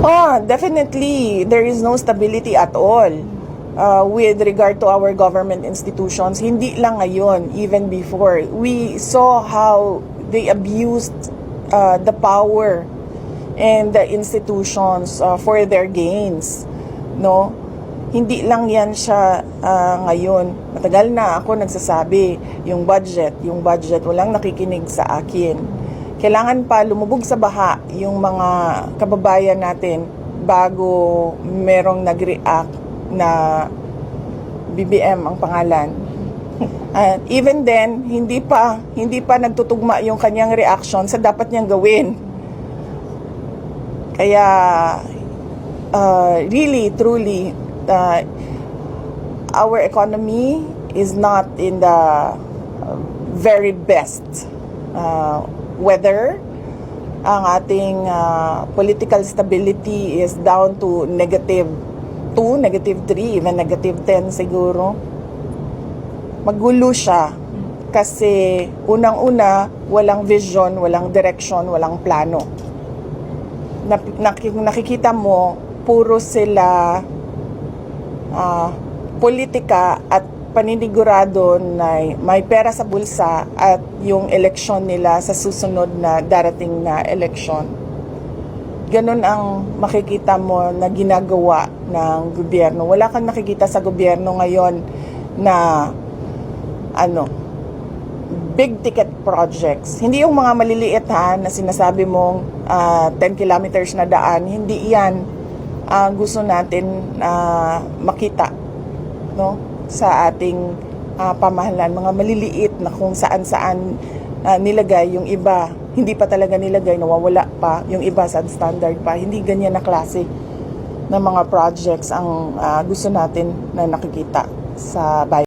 Oh, definitely, there is no stability at all with regard to our government institutions. Hindi lang ngayon, even before. We saw how they abused the power and the institutions for their gains. No? Hindi lang yan siya ngayon. Matagal na ako nagsasabi, yung budget, walang nakikinig sa akin. Kailangan pa lumubog sa baha yung mga kababayan natin bago merong nag-react na BBM ang pangalan. Even then, hindi pa nagtutugma yung kanyang reaction sa dapat niyang gawin. Kaya really, truly, our economy is not in the very best weather. Ang ating political stability is down to -2, -3, even -10 siguro. Magulo siya kasi unang-una walang vision, walang direction, walang plano. Nakikita mo puro sila politika at paninigurado na may pera sa bulsa at yung eleksyon nila sa susunod na darating na eleksyon. Ganun ang makikita mo na ginagawa ng gobyerno. Wala kang nakikita sa gobyerno ngayon na big ticket projects. Hindi yung mga maliliit na sinasabi mong 10 kilometers na daan. Hindi yan gusto natin makita, no? Sa ating pamahalaan, mga maliliit na kung saan-saan nilagay, yung iba hindi pa talaga nilagay, nawawala pa, yung iba substandard pa. Hindi ganyan na klase ng mga projects ang gusto natin na nakikita sa bayan.